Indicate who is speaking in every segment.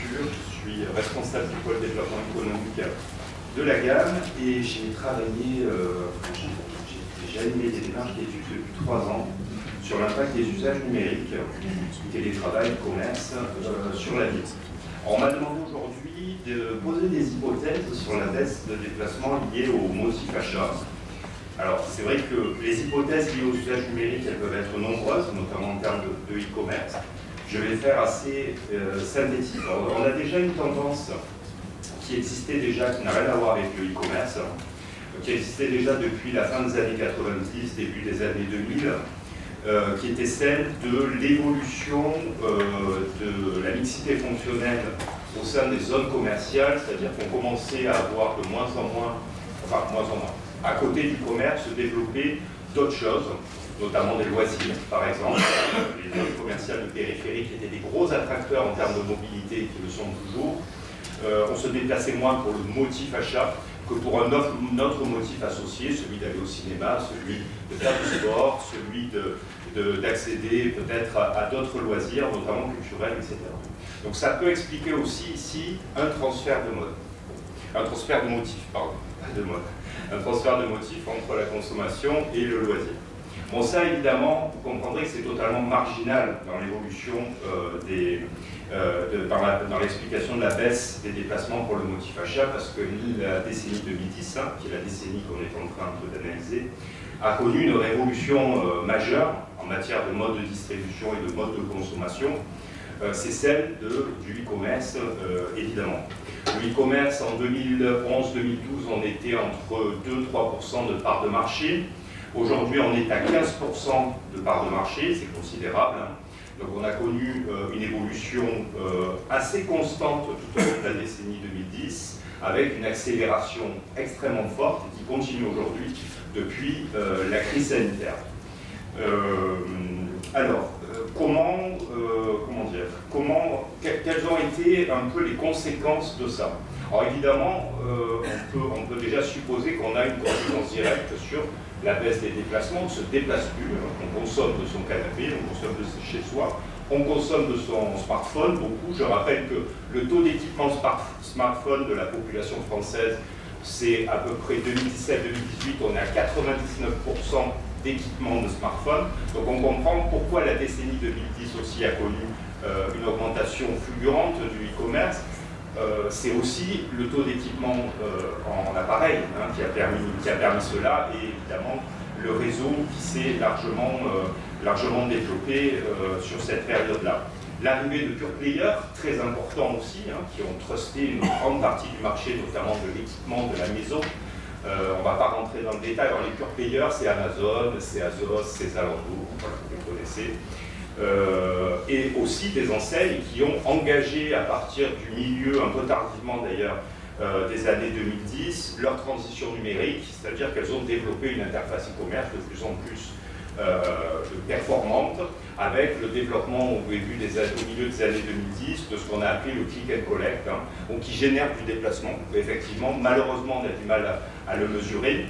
Speaker 1: Couture, je suis responsable du pôle développement économique de la gamme et j'ai travaillé, j'ai déjà animé des démarches d'études depuis 3 ans sur l'impact des usages numériques, télétravail, commerce, sur la vie. On m'a demandé aujourd'hui de poser des hypothèses sur la baisse de déplacement liée au motif achat. Alors, c'est vrai que les hypothèses liées aux usages numériques, elles peuvent être nombreuses, notamment en termes de e-commerce. Je vais faire assez synthétique. Alors, on a déjà une tendance qui existait déjà, qui n'a rien à voir avec le e-commerce, qui existait déjà depuis la fin des années 90, début des années 2000, qui était celle de l'évolution de la mixité fonctionnelle au sein des zones commerciales, c'est-à-dire qu'on commençait à avoir de moins en moins, à côté du commerce, se développer d'autres choses, notamment des loisirs, par exemple. Les zones commerciales de périphérie qui étaient des gros attracteurs en termes de mobilité, qui le sont toujours. On se déplaçait moins pour le motif achat que pour un autre motif associé, celui d'aller au cinéma, celui de faire du sport, celui d'accéder peut-être à d'autres loisirs, notamment culturels, etc. Donc ça peut expliquer aussi ici un transfert de mode, un transfert de motif, pardon, pas de mode, un transfert de motif entre la consommation et le loisir. Bon, ça évidemment, vous comprendrez que c'est totalement marginal dans l'évolution dans l'explication de la baisse des déplacements pour le motif achat, parce que la décennie 2010, qui est la décennie qu'on est en train d'analyser, a connu une révolution majeure en matière de mode de distribution et de mode de consommation. C'est celle du e-commerce, évidemment. Le e-commerce, en 2011-2012, on était entre 2-3% de part de marché. Aujourd'hui, on est à 15% de part de marché, c'est considérable. Donc on a connu une évolution assez constante tout au long de la décennie 2010, avec une accélération extrêmement forte qui continue aujourd'hui depuis la crise sanitaire. Quelles ont été un peu les conséquences de ça? Alors évidemment, on peut déjà supposer qu'on a une conséquence directe sur la baisse des déplacements. On ne se déplace plus, on consomme de son canapé, on consomme de chez soi, on consomme de son smartphone beaucoup. Je rappelle que le taux d'équipement smartphone de la population française, c'est à peu près 2017-2018, on est à 99% d'équipement de smartphone. Donc on comprend pourquoi la décennie 2010 aussi a connu une augmentation fulgurante du e-commerce. C'est aussi le taux d'équipement en appareil qui a permis cela, et évidemment le réseau qui s'est largement développé sur cette période-là. L'arrivée de pure players, très important aussi, qui ont trusté une grande partie du marché, notamment de l'équipement de la maison. On ne va pas rentrer dans le détail. Alors les pure players, c'est Amazon, c'est Azos, c'est Zalando, voilà, vous les connaissez. Et aussi des enseignes qui ont engagé à partir du milieu, un peu tardivement d'ailleurs, des années 2010, leur transition numérique, c'est-à-dire qu'elles ont développé une interface e-commerce de plus en plus performante, avec le développement au milieu des années 2010 de ce qu'on a appelé le click and collect, donc qui génère du déplacement. Effectivement, malheureusement, on a du mal à le mesurer.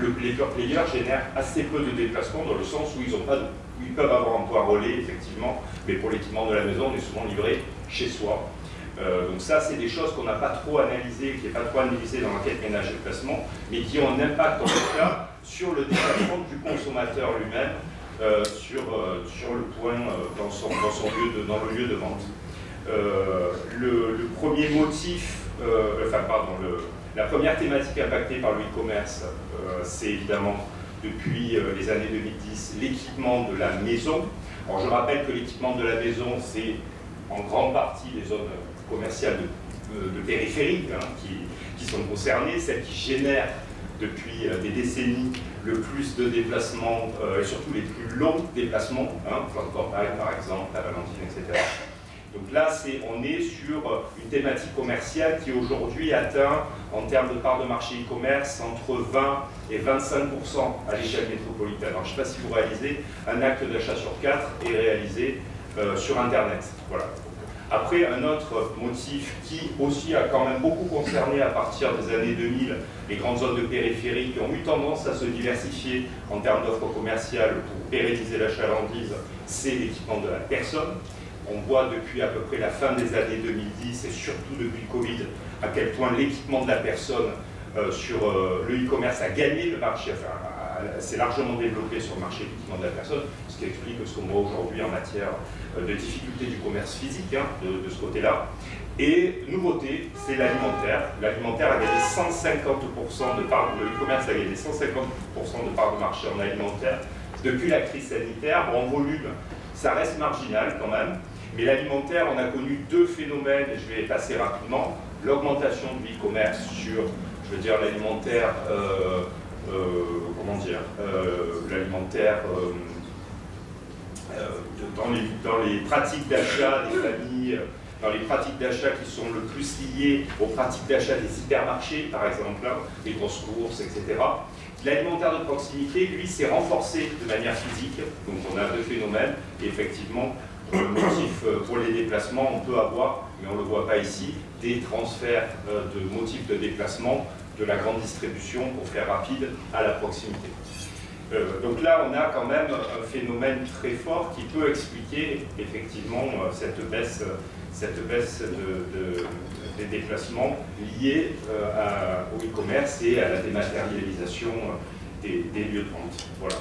Speaker 1: Les pure players génèrent assez peu de déplacements dans le sens où ils peuvent avoir un point relais, effectivement, mais pour l'équipement de la maison, on est souvent livré chez soi. Donc ça, c'est des choses qu'on n'a pas trop analysées, qui n'est pas trop analysé dans l'enquête ménage déplacement, mais qui ont un impact en tout cas sur le déplacement du consommateur lui-même, sur le point dans le lieu de vente. Le premier motif, la première thématique impactée par le e-commerce, c'est évidemment depuis les années 2010 l'équipement de la maison. Alors je rappelle que l'équipement de la maison, c'est en grande partie les zones commerciales de périphérie qui sont concernées, celles qui génèrent depuis des décennies le plus de déplacements, et surtout les plus longs déplacements, Campagne par exemple, la Valentine, etc. Donc là, on est sur une thématique commerciale qui aujourd'hui atteint, en termes de part de marché e-commerce, entre 20 et 25% à l'échelle métropolitaine. Alors je ne sais pas si vous réalisez, un acte d'achat sur 4 est réalisé sur Internet. Voilà. Après, un autre motif qui aussi a quand même beaucoup concerné à partir des années 2000 les grandes zones de périphérie qui ont eu tendance à se diversifier en termes d'offres commerciales pour pérenniser la chalandise, c'est l'équipement de la personne. On voit depuis à peu près la fin des années 2010 et surtout depuis le Covid à quel point l'équipement de la personne sur le e-commerce a gagné le marché, enfin, s'est largement développé sur le marché de l'équipement de la personne, ce qui explique ce qu'on voit aujourd'hui en matière de difficulté du commerce physique, hein, de ce côté-là. Et nouveauté, c'est l'alimentaire. L'alimentaire a gagné 150% de part, le e-commerce a gagné 150% de part de marché en alimentaire depuis la crise sanitaire. Bon, en volume, ça reste marginal quand même, mais l'alimentaire, on a connu deux phénomènes, et je vais les passer rapidement. L'augmentation du e-commerce sur, je veux dire, l'alimentaire, l'alimentaire dans les pratiques d'achat des familles, dans les pratiques d'achat qui sont le plus liées aux pratiques d'achat des hypermarchés, par exemple, hein, des grosses courses, etc. L'alimentaire de proximité, lui, s'est renforcé de manière physique, donc on a deux phénomènes, et effectivement, le motif pour les déplacements, on peut avoir, mais on ne le voit pas ici, des transferts de motifs de déplacement de la grande distribution, pour faire rapide, à la proximité. Donc là, on a quand même un phénomène très fort qui peut expliquer effectivement cette baisse des déplacements liés au e-commerce et à la dématérialisation des lieux de vente. Voilà.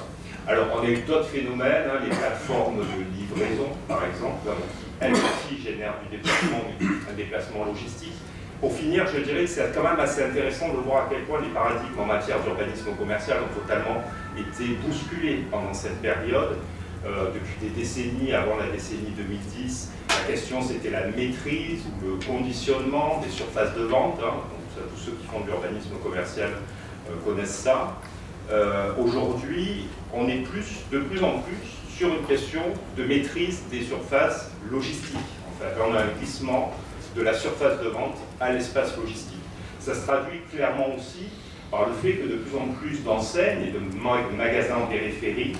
Speaker 1: Alors, on a eu d'autres phénomènes, hein, les plateformes de livraison, par exemple, qui elles aussi génèrent du déplacement, un déplacement logistique. Pour finir, je dirais que c'est quand même assez intéressant de voir à quel point les paradigmes en matière d'urbanisme commercial ont totalement été bousculés pendant cette période. Depuis des décennies, avant la décennie 2010, la question c'était la maîtrise ou le conditionnement des surfaces de vente. Hein. Donc, tous ceux qui font de l'urbanisme commercial connaissent ça. Aujourd'hui, on est de plus en plus sur une question de maîtrise des surfaces logistiques. En fait, on a un glissement de la surface de vente à l'espace logistique. Ça se traduit clairement aussi par le fait que de plus en plus d'enseignes et de magasins en périphérie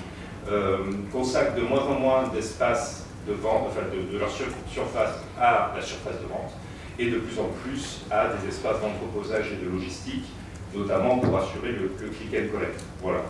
Speaker 1: consacrent de moins en moins d'espace de vente, enfin de leur surface à la surface de vente, et de plus en plus à des espaces d'entreposage et de logistique, notamment pour assurer le click and collect. Voilà.